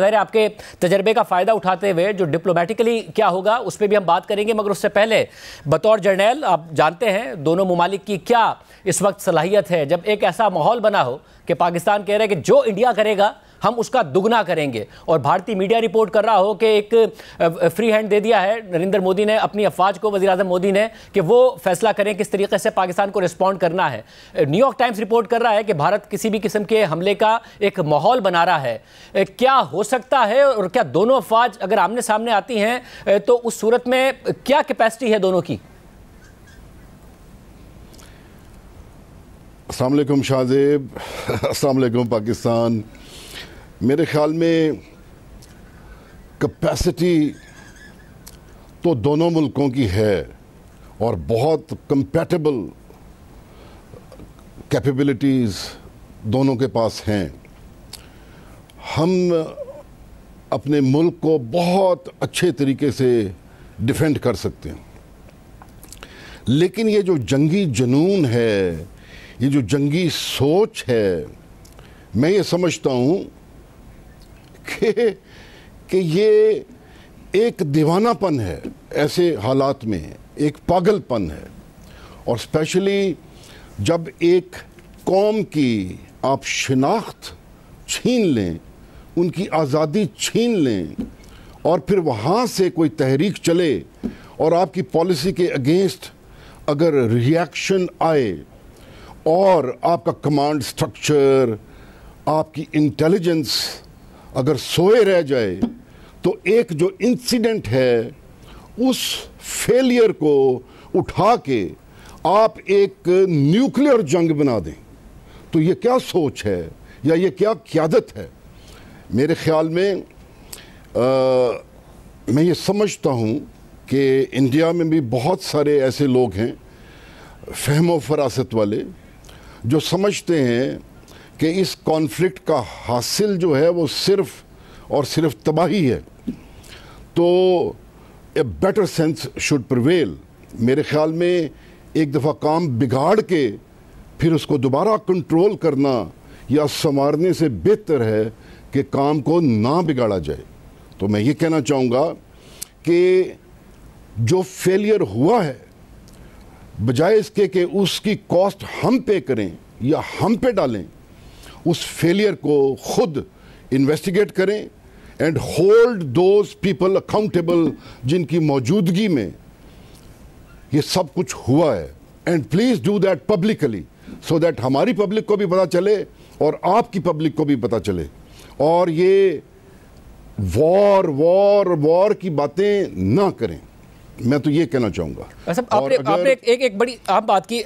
ظاہر آپ کے تجربے کا فائدہ اٹھاتے ہوئے جو ڈپلومیٹکلی کیا ہوگا اس پہ بھی ہم بات کریں گے، مگر اس سے پہلے بطور جرنیل آپ جانتے ہیں دونوں ممالک کی کیا اس وقت صلاحیت ہے جب ایک ایسا ماحول بنا ہو کہ پاکستان کہہ رہے کہ جو انڈیا کرے گا ہم اس کا دگنا کریں گے، اور بھارتی میڈیا رپورٹ کر رہا ہو کہ ایک فری ہینڈ دے دیا ہے نریندر مودی نے اپنی افواج کو، وزیر اعظم مودی نے، کہ وہ فیصلہ کریں کس طریقے سے پاکستان کو رسپونڈ کرنا ہے۔ نیو یارک ٹائمز رپورٹ کر رہا ہے کہ بھارت کسی بھی قسم کے حملے کا ایک ماحول بنا رہا ہے۔ کیا ہو سکتا ہے اور کیا دونوں افواج اگر آمنے سامنے آتی ہیں تو اس صورت میں کیا کیپیسٹی ہے دونوں کی؟ السلام علیکم شاہ زیب، السلام علیکم پاکستان۔ میرے خیال میں کیپیسٹی تو دونوں ملکوں کی ہے اور بہت کمپیٹیبل کیپیبلٹیز دونوں کے پاس ہیں۔ ہم اپنے ملک کو بہت اچھے طریقے سے ڈیفینڈ کر سکتے ہیں، لیکن یہ جو جنگی جنون ہے، یہ جو جنگی سوچ ہے، میں یہ سمجھتا ہوں کہ یہ ایک دیوانہ پن ہے، ایسے حالات میں ایک پاگل پن ہے، اور اسپیشلی جب ایک قوم کی آپ شناخت چھین لیں، ان کی آزادی چھین لیں، اور پھر وہاں سے کوئی تحریک چلے اور آپ کی پالیسی کے اگینسٹ اگر ریاکشن آئے اور آپ کا کمانڈ سٹرکچر، آپ کی انٹیلیجنس اگر سوئے رہ جائے، تو ایک جو انسیڈنٹ ہے اس فیلئر کو اٹھا کے آپ ایک نیوکلیئر جنگ بنا دیں، تو یہ کیا سوچ ہے یا یہ کیا قیادت ہے؟ میرے خیال میں میں یہ سمجھتا ہوں کہ انڈیا میں بھی بہت سارے ایسے لوگ ہیں فہم و فراست والے جو سمجھتے ہیں کہ اس کانفلکٹ کا حاصل جو ہے وہ صرف اور صرف تباہی ہے، تو a better sense should prevail. میرے خیال میں ایک دفعہ کام بگاڑ کے پھر اس کو دوبارہ کنٹرول کرنا یا سنوارنے سے بہتر ہے کہ کام کو نہ بگاڑا جائے۔ تو میں یہ کہنا چاہوں گا کہ جو فیلئر ہوا ہے، بجائے اس کے کہ اس کی کاسٹ ہم پے کریں یا ہم پہ ڈالیں، اس فیلئر کو خود انویسٹیگیٹ کریں and hold those people accountable جن کی موجودگی میں یہ سب کچھ ہوا ہے، and please do that publicly so that ہماری پبلک کو بھی پتہ چلے اور آپ کی پبلک کو بھی پتہ چلے، اور یہ وار کی باتیں نہ کریں۔ میں تو یہ کہنا چاہوں گا۔ آپ نے ایک بڑی اہم بات کی،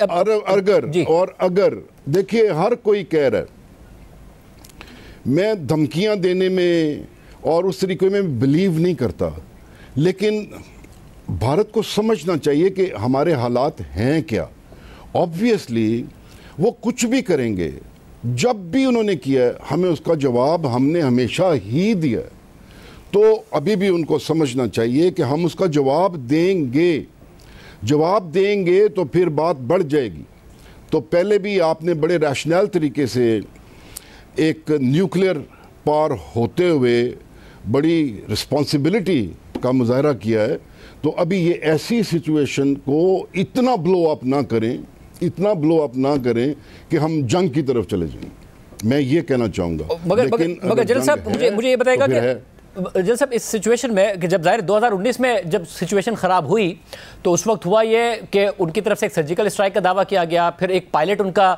اگر دیکھیے ہر کوئی کہہ رہا ہے، میں دھمکیاں دینے میں اور اس طریقے میں بلیو نہیں کرتا، لیکن بھارت کو سمجھنا چاہیے کہ ہمارے حالات ہیں کیا۔ آبویسلی وہ کچھ بھی کریں گے، جب بھی انہوں نے کیا ہے ہمیں اس کا جواب ہم نے ہمیشہ ہی دیا ہے، تو ابھی بھی ان کو سمجھنا چاہیے کہ ہم اس کا جواب دیں گے تو پھر بات بڑھ جائے گی۔ تو پہلے بھی آپ نے بڑے ریشنل طریقے سے ایک نیوکلیئر پاور ہوتے ہوئے بڑی رسپانسبلٹی کا مظاہرہ کیا ہے، تو ابھی یہ ایسی سچویشن کو اتنا بلو اپ نہ کریں کہ ہم جنگ کی طرف چلے جائیں۔ میں یہ کہنا چاہوں گا۔ مگر جنرل صاحب مجھے یہ بتائے گا کہ جنرل صاحب اس سچویشن میں کہ جب ظاہر 2019 میں جب سچویشن خراب ہوئی تو اس وقت ہوا یہ کہ ان کی طرف سے ایک سرجیکل اسٹرائک کا دعویٰ کیا گیا، پھر ایک پائلٹ ان کا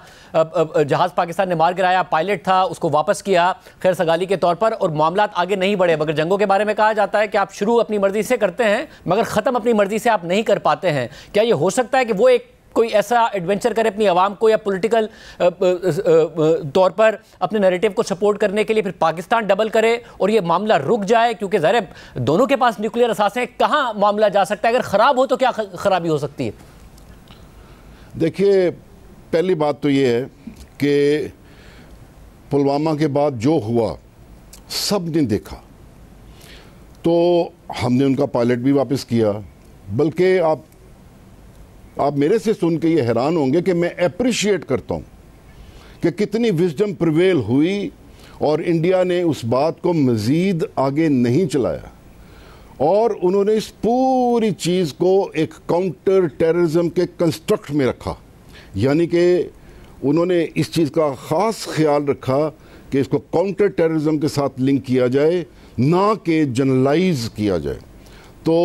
جہاز پاکستان نے مار گرایا، پائلٹ تھا، اس کو واپس کیا خیر سگالی کے طور پر، اور معاملات آگے نہیں بڑھے۔ مگر جنگوں کے بارے میں کہا جاتا ہے کہ آپ شروع اپنی مرضی سے کرتے ہیں مگر ختم اپنی مرضی سے آپ نہیں کر پاتے ہیں۔ کیا یہ ہو سکتا ہے کہ وہ ایک کوئی ایسا ایڈونچر کرے اپنی عوام کو یا پولیٹیکل طور پر اپنے نیریٹو کو سپورٹ کرنے کے لیے، پھر پاکستان ڈبل کرے اور یہ معاملہ رک جائے؟ کیونکہ ظاہر دونوں کے پاس نیوکلیئر اساسیں، کہاں معاملہ جا سکتا ہے؟ اگر خراب ہو تو کیا خرابی ہو سکتی ہے؟ دیکھیے، پہلی بات تو یہ ہے کہ پلوامہ کے بعد جو ہوا سب نے دیکھا، تو ہم نے ان کا پائلٹ بھی واپس کیا، بلکہ آپ میرے سے سن کے یہ حیران ہوں گے کہ میں اپریشیٹ کرتا ہوں کہ کتنی وزڈم پریویل ہوئی اور انڈیا نے اس بات کو مزید آگے نہیں چلایا اور انہوں نے اس پوری چیز کو ایک کاؤنٹر ٹیررزم کے کنسٹرکٹ میں رکھا، یعنی کہ انہوں نے اس چیز کا خاص خیال رکھا کہ اس کو کاؤنٹر ٹیررزم کے ساتھ لنک کیا جائے، نہ کہ جنرلائز کیا جائے۔ تو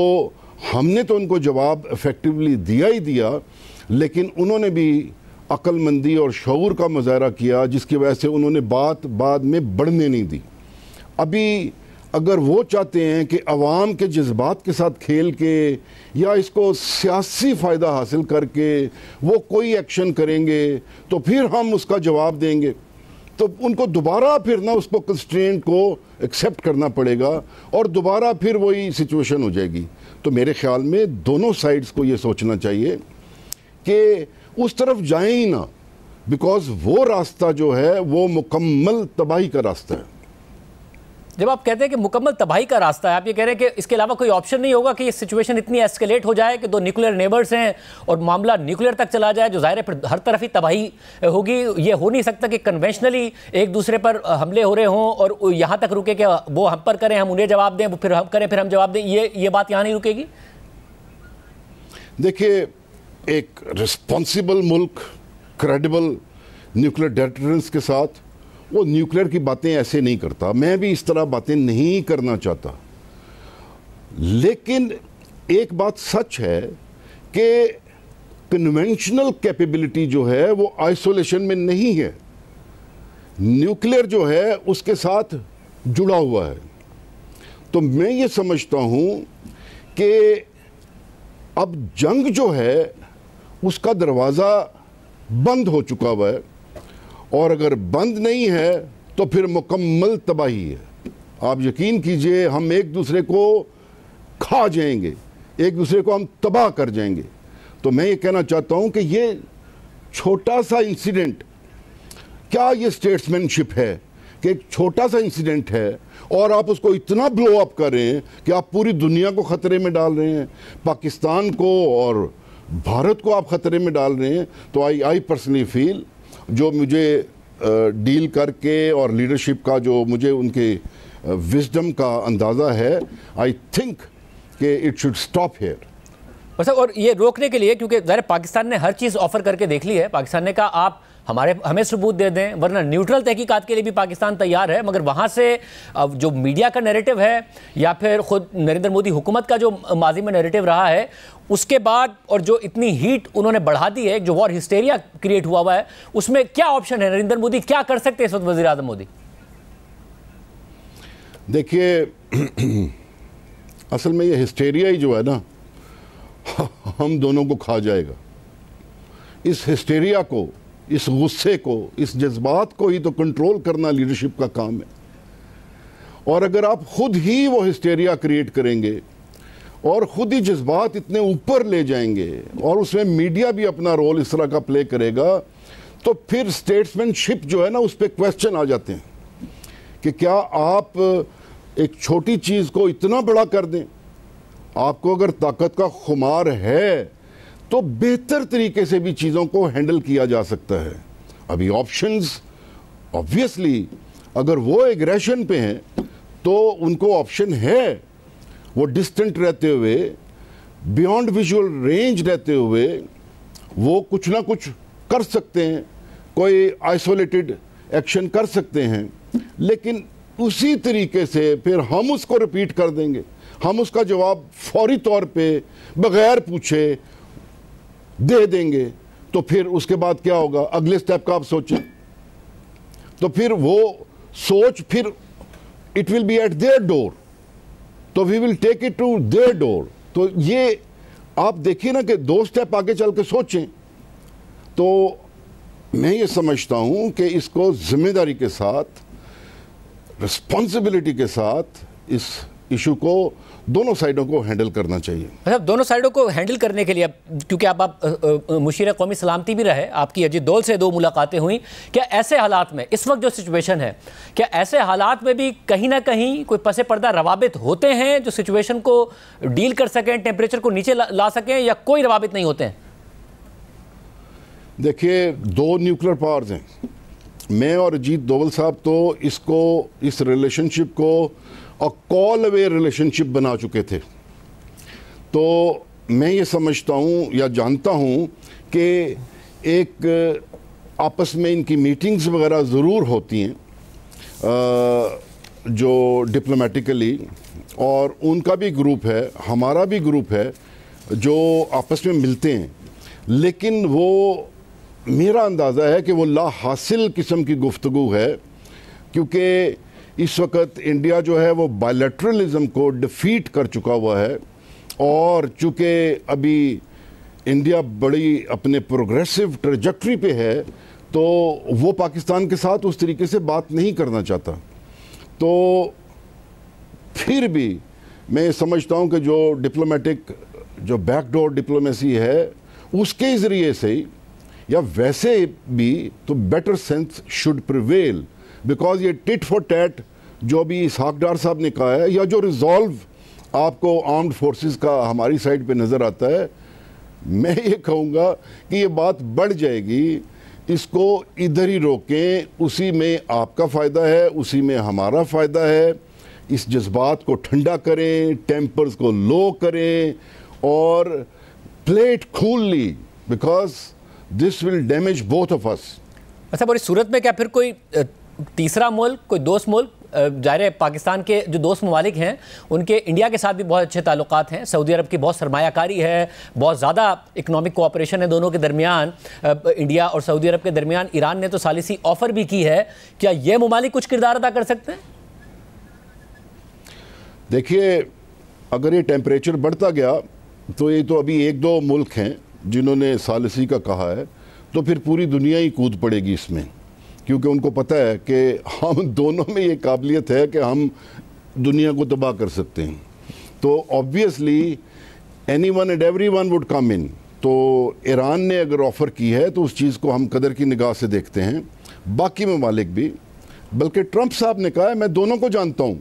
ہم نے تو ان کو جواب ایفیکٹولی دیا ہی دیا، لیکن انہوں نے بھی عقل مندی اور شعور کا مظاہرہ کیا، جس کی وجہ سے انہوں نے بات بعد میں بڑھنے نہیں دی۔ ابھی اگر وہ چاہتے ہیں کہ عوام کے جذبات کے ساتھ کھیل کے یا اس کو سیاسی فائدہ حاصل کر کے وہ کوئی ایکشن کریں گے تو پھر ہم اس کا جواب دیں گے، تو ان کو دوبارہ پھر نہ اس کو کنسٹرینٹ کو ایکسیپٹ کرنا پڑے گا اور دوبارہ پھر وہی سچویشن ہو جائے گی۔ تو میرے خیال میں دونوں سائڈز کو یہ سوچنا چاہیے کہ اس طرف جائیں ہی نہ، بیکاز وہ راستہ جو ہے وہ مکمل تباہی کا راستہ ہے۔ جب آپ کہتے ہیں کہ مکمل تباہی کا راستہ ہے، آپ یہ کہہ رہے ہیں کہ اس کے علاوہ کوئی آپشن نہیں ہوگا کہ یہ سچویشن اتنی ایسکیلیٹ ہو جائے کہ دو نیوکلیر نیبرز ہیں اور معاملہ نیوکلیر تک چلا جائے، جو ظاہر ہے پھر ہر طرف ہی تباہی ہوگی۔ یہ ہو نہیں سکتا کہ کنونشنلی ایک دوسرے پر حملے ہو رہے ہوں اور یہاں تک رکے کہ وہ ہم پر کریں، ہم انہیں جواب دیں، وہ پھر ہم کریں، پھر ہم جواب دیں، یہ بات یہاں نہیں رکے گی۔ دیکھیے، ایک ریسپانسیبل ملک کریڈیبل نیوکلیر ڈیٹرنس کے ساتھ وہ نیوکلیر کی باتیں ایسے نہیں کرتا، میں بھی اس طرح باتیں نہیں کرنا چاہتا، لیکن ایک بات سچ ہے کہ کنونشنل کیپیبلٹی جو ہے وہ آئسولیشن میں نہیں ہے، نیوکلیر جو ہے اس کے ساتھ جڑا ہوا ہے۔ تو میں یہ سمجھتا ہوں کہ اب جنگ جو ہے اس کا دروازہ بند ہو چکا ہوا ہے، اور اگر بند نہیں ہے تو پھر مکمل تباہی ہے۔ آپ یقین کیجئے ہم ایک دوسرے کو کھا جائیں گے، ایک دوسرے کو ہم تباہ کر جائیں گے۔ تو میں یہ کہنا چاہتا ہوں کہ یہ چھوٹا سا انسیڈنٹ، کیا یہ اسٹیٹسمین شپ ہے کہ ایک چھوٹا سا انسیڈنٹ ہے اور آپ اس کو اتنا بلو اپ کر رہے ہیں کہ آپ پوری دنیا کو خطرے میں ڈال رہے ہیں، پاکستان کو اور بھارت کو آپ خطرے میں ڈال رہے ہیں۔ تو آئی پرسنلی فیل، جو مجھے ڈیل کر کے اور لیڈرشپ کا جو مجھے ان کے وزڈم کا اندازہ ہے، آئی تھنک کہ اٹ شوڈ سٹاپ ہیئر۔ اور یہ روکنے کے لیے، کیونکہ ظاہر پاکستان نے ہر چیز آفر کر کے دیکھ لی ہے، پاکستان نے کہا آپ ہمیں ثبوت دے دیں، ورنہ نیوٹرل تحقیقات کے لیے بھی پاکستان تیار ہے، مگر وہاں سے جو میڈیا کا نیریٹو ہے یا پھر خود نریندر مودی حکومت کا جو ماضی میں نیریٹو رہا ہے، اس کے بعد اور جو اتنی ہیٹ انہوں نے بڑھا دی ہے، جو وار ہسٹیریا کریٹ ہوا ہے، اس میں کیا آپشن ہے؟ نریندر مودی کیا کر سکتے ہیں اس وقت، وزیر اعظم مودی؟ دیکھیے، اصل میں یہ ہسٹیریا ہی جو ہے نا ہم دونوں کو کھا جائے گا۔ اس ہسٹیریا کو، اس غصے کو، اس جذبات کو ہی تو کنٹرول کرنا لیڈرشپ کا کام ہے، اور اگر آپ خود ہی وہ ہسٹیریا کریٹ کریں گے اور خود ہی جذبات اتنے اوپر لے جائیں گے اور اس میں میڈیا بھی اپنا رول اس طرح کا پلے کرے گا، تو پھر اسٹیٹسمین شپ جو ہے نا اس پہ کویسچن آ جاتے ہیں کہ کیا آپ ایک چھوٹی چیز کو اتنا بڑا کر دیں؟ آپ کو اگر طاقت کا خمار ہے تو بہتر طریقے سے بھی چیزوں کو ہینڈل کیا جا سکتا ہے۔ ابھی آپشنز obviously اگر وہ ایگریشن پہ ہیں تو ان کو آپشن ہے، وہ ڈسٹنٹ رہتے ہوئے، بیونڈ ویژول رینج رہتے ہوئے وہ کچھ نہ کچھ کر سکتے ہیں، کوئی آئسولیٹڈ ایکشن کر سکتے ہیں، لیکن اسی طریقے سے پھر ہم اس کو ریپیٹ کر دیں گے، ہم اس کا جواب فوری طور پہ بغیر پوچھے دے دیں گے، تو پھر اس کے بعد کیا ہوگا؟ اگلے سٹیپ کا آپ سوچیں، تو پھر وہ سوچ پھر it will be at their door، تو we will take it to their door۔ تو یہ آپ دیکھیں نا کہ دو سٹیپ آگے چل کے سوچیں۔ تو میں یہ سمجھتا ہوں کہ اس کو ذمہ داری کے ساتھ، رسپانسبلٹی کے ساتھ اس ایشو کو دونوں سائیڈوں کو ہینڈل کرنا چاہیے۔ مطلب دونوں سائیڈوں کو ہینڈل کرنے کے لیے، کیونکہ آپ مشیر قومی سلامتی بھی رہے، آپ کی اجیت دول سے 2 ملاقاتیں ہوئیں، کیا ایسے حالات میں اس وقت جو سچویشن ہے، کیا ایسے حالات میں بھی کہیں نہ کہیں کوئی پس پردہ روابط ہوتے ہیں جو سچویشن کو ڈیل کر سکیں، ٹیمپریچر کو نیچے لا سکیں، یا کوئی روابط نہیں ہوتے ہیں؟ دیکھیے، 2 نیوکلیر پاورز ہیں، میں اور اجیت دوول صاحب تو اس ریلیشنشپ کو کال اوے ریلیشنشپ بنا چکے تھے. تو میں یہ سمجھتا ہوں یا جانتا ہوں کہ ایک آپس میں ان کی میٹنگز وغیرہ ضرور ہوتی ہیں جو ڈپلومیٹیکلی, اور ان کا بھی گروپ ہے, ہمارا بھی گروپ ہے جو آپس میں ملتے ہیں, لیکن وہ میرا اندازہ ہے کہ وہ لا حاصل قسم کی گفتگو ہے, کیونکہ اس وقت انڈیا جو ہے وہ بائیلیٹرلزم کو ڈیفیٹ کر چکا ہوا ہے, اور چونکہ ابھی انڈیا بڑی اپنے پروگریسو ٹریجیکٹری پہ ہے تو وہ پاکستان کے ساتھ اس طریقے سے بات نہیں کرنا چاہتا. تو پھر بھی میں سمجھتا ہوں کہ جو ڈپلومیٹک جو بیک ڈور ڈپلومیسی ہے اس کے ذریعے سے ہی یا ویسے بھی تو better sense should prevail, because یہ ٹٹ فار ٹیٹ جو بھی اسحاق ڈار صاحب نے کہا ہے یا جو ریزالو آپ کو آرمڈ فورسز کا ہماری سائڈ پہ نظر آتا ہے, میں یہ کہوں گا کہ یہ بات بڑھ جائے گی. اس کو ادھر ہی روکیں, اسی میں آپ کا فائدہ ہے, اسی میں ہمارا فائدہ ہے. اس جذبات کو ٹھنڈا کریں, ٹیمپرز کو لو کریں اور پلیٹ کھوللی, because this will damage both of us. اچھا, اور اس صورت میں کیا پھر کوئی تیسرا ملک, کوئی دوست ملک, ظاہر ہے پاکستان کے جو دوست ممالک ہیں ان کے انڈیا کے ساتھ بھی بہت اچھے تعلقات ہیں, سعودی عرب کی بہت سرمایہ کاری ہے, بہت زیادہ اکنامک کوآپریشن ہے دونوں کے درمیان, انڈیا اور سعودی عرب کے درمیان. ایران نے تو ثالثی آفر بھی کی ہے, کیا یہ ممالک کچھ کردار ادا کر سکتے ہیں؟ دیکھیے, اگر یہ ٹیمپریچر بڑھتا گیا تو یہ تو ابھی ایک دو ملک ہیں جنہوں نے ثالثی کا کہا ہے, تو پھر پوری دنیا ہی کود پڑے گی اس میں, کیونکہ ان کو پتہ ہے کہ ہم دونوں میں یہ قابلیت ہے کہ ہم دنیا کو تباہ کر سکتے ہیں. تو obviously anyone and everyone would come in. تو ایران نے اگر آفر کی ہے تو اس چیز کو ہم قدر کی نگاہ سے دیکھتے ہیں, باقی ممالک بھی, بلکہ ٹرمپ صاحب نے کہا ہے میں دونوں کو جانتا ہوں.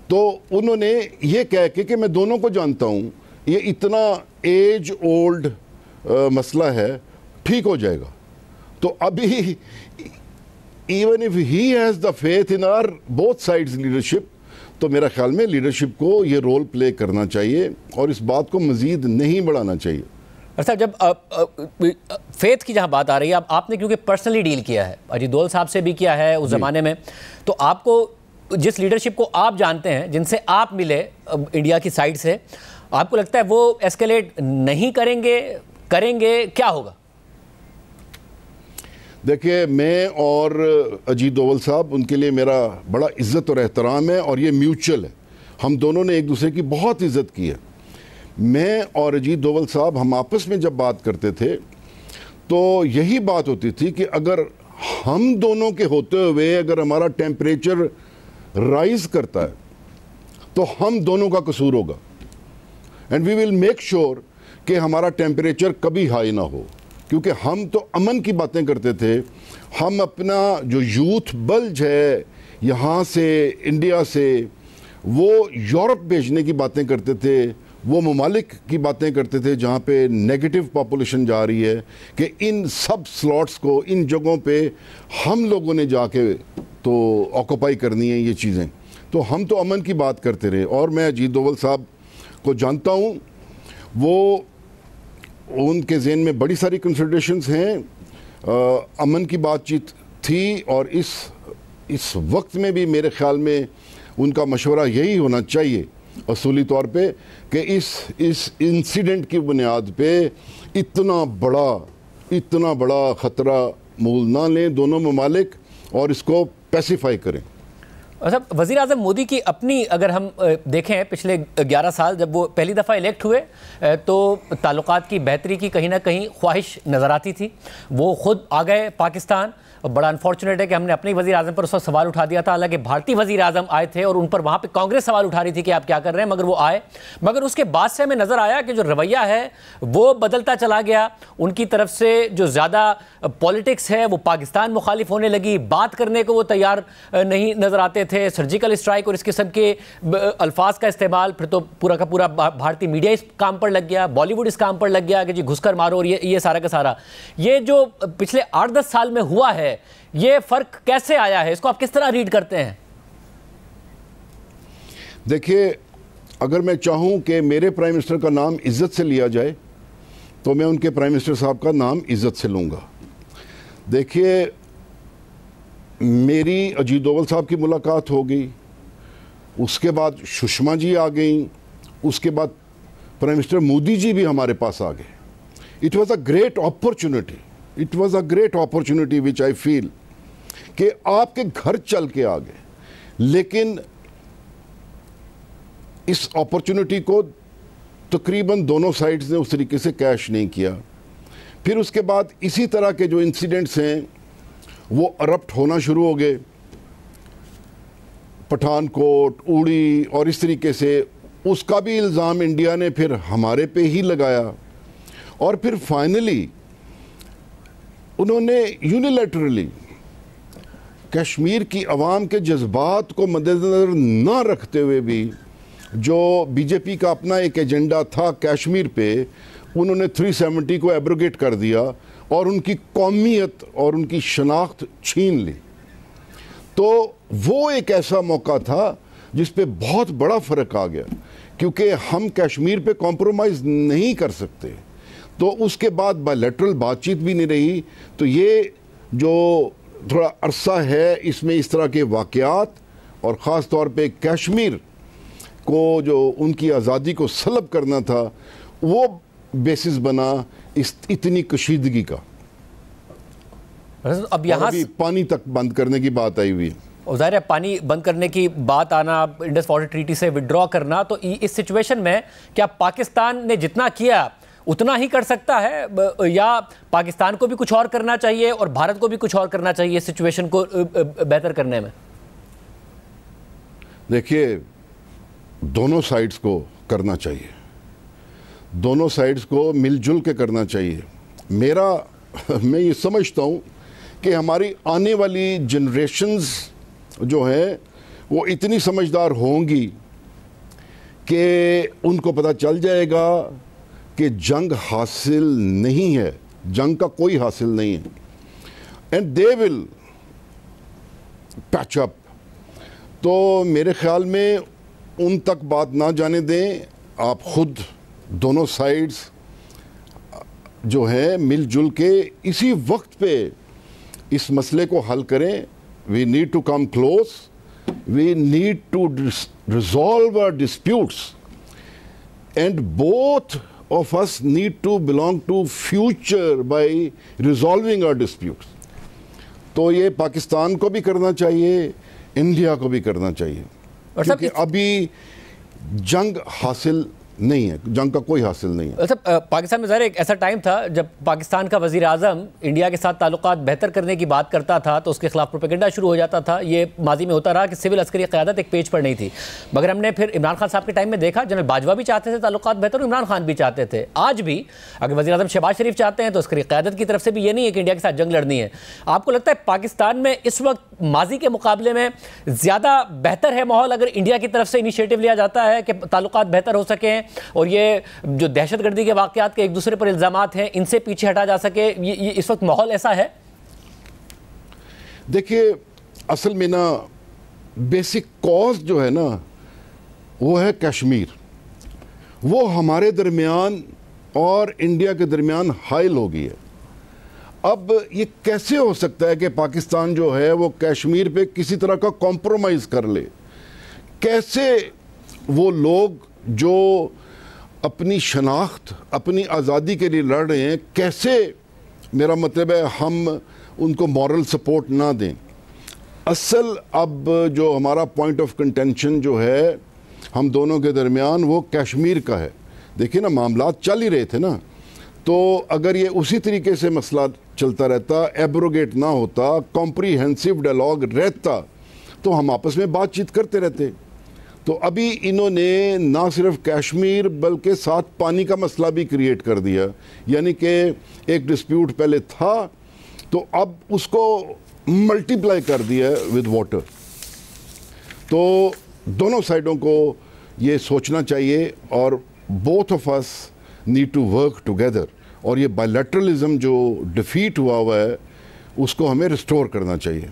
تو انہوں نے یہ کہہ کے کہ میں دونوں کو جانتا ہوں, یہ اتنا ایج اولڈ مسئلہ ہے, ٹھیک ہو جائے گا. تو ابھی even if he has the faith in our both sides leadership, تو میرا خیال میں لیڈرشپ کو یہ رول پلے کرنا چاہیے اور اس بات کو مزید نہیں بڑھانا چاہیے. صاحب, جب فیتھ کی جہاں بات آ رہی ہے, آپ نے کیونکہ پرسنلی ڈیل کیا ہے, اجیت دوول صاحب سے بھی کیا ہے اس زمانے میں, تو آپ کو جس لیڈرشپ کو آپ جانتے ہیں, جن سے آپ ملے انڈیا کی سائڈ سے, آپ کو لگتا ہے وہ ایسکیلیٹ نہیں کریں گے, کیا ہوگا؟ دیکھیے, میں اور اجیت دوول صاحب, ان کے لیے میرا بڑا عزت اور احترام ہے, اور یہ میوچل ہے. ہم دونوں نے ایک دوسرے کی بہت عزت کی ہے. میں اور اجیت دوول صاحب ہم آپس میں جب بات کرتے تھے تو یہی بات ہوتی تھی کہ اگر ہم دونوں کے ہوتے ہوئے اگر ہمارا ٹیمپریچر رائز کرتا ہے تو ہم دونوں کا قصور ہوگا, and we will make sure کہ ہمارا ٹیمپریچر کبھی ہائی نہ ہو, کیونکہ ہم تو امن کی باتیں کرتے تھے. ہم اپنا جو یوتھ بلج ہے یہاں سے انڈیا سے, وہ یورپ بھیجنے کی باتیں کرتے تھے, وہ ممالک کی باتیں کرتے تھے جہاں پہ نیگیٹو پاپولیشن جا رہی ہے, کہ ان سب سلاٹس کو ان جگہوں پہ ہم لوگوں نے جا کے تو آکوپائی کرنی ہے یہ چیزیں. تو ہم تو امن کی بات کرتے رہے, اور میں اجیت دوول صاحب کو جانتا ہوں, وہ ان کے ذہن میں بڑی ساری کنسیڈریشنز ہیں, امن کی بات چیت تھی, اور اس وقت میں بھی میرے خیال میں ان کا مشورہ یہی ہونا چاہیے اصولی طور پہ کہ اس انسیڈنٹ کی بنیاد پہ اتنا بڑا خطرہ مول نہ لیں دونوں ممالک, اور اس کو پیسیفائی کریں. صاحب, وزیر اعظم مودی کی اپنی اگر ہم دیکھیں پچھلے 11 سال جب وہ پہلی دفعہ الیکٹ ہوئے تو تعلقات کی بہتری کی کہیں نہ کہیں خواہش نظر آتی تھی. وہ خود آ گئے پاکستان, بڑا انفارچونیٹ ہے کہ ہم نے اپنے وزیر اعظم پر اس وقت سوال اٹھا دیا تھا, حالانکہ بھارتی وزیر اعظم آئے تھے اور ان پر وہاں پہ کانگریس سوال اٹھا رہی تھی کہ آپ کیا کر رہے ہیں, مگر وہ آئے. مگر اس کے بعد سے ہمیں نظر آیا کہ جو رویہ ہے وہ بدلتا چلا گیا. ان کی طرف سے جو زیادہ پولیٹکس ہے وہ پاکستان مخالف ہونے لگی, بات کرنے کو وہ تیار نہیں نظر آتے تھے. سرجیکل اسٹرائک اور اس قسم کے الفاظ کا استعمال, پھر تو پورا کا پورا بھارتی میڈیا اس کام پر لگ گیا, بالی ووڈ اس کام پر لگ گیا کہ جی گھس کر مارو, اور یہ سارا کا سارا. یہ جو پچھلے 8-10 سال میں ہوا ہے ہے، یہ فرق کیسے آیا ہے؟ اس کو آپ کس طرح ریڈ کرتے ہیں؟ دیکھیے، اگر میں چاہوں کہ میرے پرائم منسٹر کا نام عزت سے لیا جائے تو میں ان کے پرائم منسٹر صاحب کا نام عزت سے لوں گا۔ دیکھیے، میری اجیت دوول صاحب کی ملاقات ہو گئی، اس کے بعد سشما جی آ گئیں، اس کے بعد پرائم منسٹر مودی جی بھی ہمارے پاس آ گئے۔ It was a great opportunity which I feel کہ آپ کے گھر چل کے آ گئے، لیکن اس اپرچونٹی کو تقریباً دونوں سائڈز نے اس طریقے سے کیش نہیں کیا۔ پھر اس کے بعد اسی طرح کے جو انسیڈنٹس ہیں وہ erupت ہونا شروع ہو گئے، پٹھان کوٹ، اوڑی، اور اس طریقے سے اس کا بھی الزام انڈیا نے پھر ہمارے پہ ہی لگایا، اور پھر فائنلی انہوں نے یونیلیٹرلی کشمیر کی عوام کے جذبات کو مد نظر نہ رکھتے ہوئے بھی جو بی جے پی کا اپنا ایک ایجنڈا تھا کشمیر پہ، انہوں نے 370 کو ایبروگیٹ کر دیا اور ان کی قومیت اور ان کی شناخت چھین لی۔ تو وہ ایک ایسا موقع تھا جس پہ بہت بڑا فرق آ گیا، کیونکہ ہم کشمیر پہ کمپرومائز نہیں کر سکتے۔ تو اس کے بعد بائی لیٹرل بات چیت بھی نہیں رہی۔ تو یہ جو تھوڑا عرصہ ہے، اس میں اس طرح کے واقعات، اور خاص طور پہ کشمیر کو جو ان کی آزادی کو سلب کرنا تھا، وہ بیسس بنا اس اتنی کشیدگی کا۔ اب یہاں پانی تک بند کرنے کی بات آئی ہوئی ہے، ظاہر ہے پانی بند کرنے کی بات آنا، انڈس واٹر ٹریٹی سے وڈرا کرنا، تو اس سچویشن میں کیا پاکستان نے جتنا کیا اتنا ہی کر سکتا ہے، یا پاکستان کو بھی کچھ اور کرنا چاہیے اور بھارت کو بھی کچھ اور کرنا چاہیے اس سچویشن کو بہتر کرنے میں؟ دیکھیے، دونوں سائڈز کو کرنا چاہیے، دونوں سائڈز کو مل جل کے کرنا چاہیے۔ میں یہ سمجھتا ہوں کہ ہماری آنے والی جنریشنز جو ہیں وہ اتنی سمجھدار ہوں گی کہ ان کو پتہ چل جائے گا کہ جنگ حاصل نہیں ہے، جنگ کا کوئی حاصل نہیں ہے، اینڈ دے ول پیچ اپ۔ تو میرے خیال میں ان تک بات نہ جانے دیں، آپ خود دونوں سائڈز جو ہیں مل جل کے اسی وقت پہ اس مسئلے کو حل کریں۔ We need to come close, we need to resolve our disputes, and both of us need to belong to future by resolving our disputes۔ تو یہ پاکستان کو بھی کرنا چاہیے، انڈیا کو بھی کرنا چاہیے، کیونکہ ابھی جنگ حاصل نہیں ہے، جنگ کا کوئی حاصل نہیں ہے۔ پاکستان میں ظاہر ایک ایسا ٹائم تھا جب پاکستان کا وزیر اعظم انڈیا کے ساتھ تعلقات بہتر کرنے کی بات کرتا تھا تو اس کے خلاف پروپیگنڈا شروع ہو جاتا تھا۔ یہ ماضی میں ہوتا رہا کہ سول عسکری قیادت ایک پیج پر نہیں تھی، مگر ہم نے پھر عمران خان صاحب کے ٹائم میں دیکھا جنرل باجوہ بھی چاہتے تھے تعلقات بہتر، اور عمران خان بھی چاہتے تھے۔ آج بھی اگر وزیر اعظم شہباز شریف چاہتے ہیں تو عسکری قیادت کی طرف سے بھی یہ نہیں ہے کہ انڈیا کے ساتھ جنگ لڑنی ہے۔ آپ کو لگتا ہے پاکستان میں اس وقت ماضی کے مقابلے میں زیادہ بہتر ہے ماحول اگر انڈیا کی طرف سے انیشیٹو لیا جاتا ہے کہ تعلقات بہتر ہو سکیں اور یہ جو دہشت گردی کے واقعات کے ایک دوسرے پر الزامات ہیں ان سے پیچھے ہٹا جا سکے؟ یہ اس وقت ماحول ایسا ہے؟ دیکھیے، اصل میں نا بیسک کاز جو ہے نا وہ ہے کشمیر، وہ ہمارے درمیان اور انڈیا کے درمیان حائل ہو گئی ہے۔ اب یہ کیسے ہو سکتا ہے کہ پاکستان جو ہے وہ کشمیر پہ کسی طرح کا کمپرومائز کر لے؟ کیسے وہ لوگ جو اپنی شناخت، اپنی آزادی کے لیے لڑ رہے ہیں، کیسے، میرا مطلب ہے، ہم ان کو مورل سپورٹ نہ دیں؟ اصل اب جو ہمارا پوائنٹ آف کنٹینشن جو ہے ہم دونوں کے درمیان وہ کشمیر کا ہے۔ دیکھیں نا، معاملات چل ہی رہے تھے نا، تو اگر یہ اسی طریقے سے مسئلہ چلتا رہتا، ایبروگیٹ نہ ہوتا، کمپریہنسو ڈائلاگ رہتا، تو ہم آپس میں بات چیت کرتے رہتے۔ تو ابھی انہوں نے نہ صرف کشمیر بلکہ ساتھ پانی کا مسئلہ بھی کریٹ کر دیا، یعنی کہ ایک ڈسپیوٹ پہلے تھا تو اب اس کو ملٹیپلائی کر دیا ود واٹر۔ تو دونوں سائڈوں کو یہ سوچنا چاہیے، اور both of us need to work together. اور یہ بائی لیٹرلزم جو ڈیفیٹ ہوا ہے اس کو ہمیں ریسٹور کرنا چاہیے.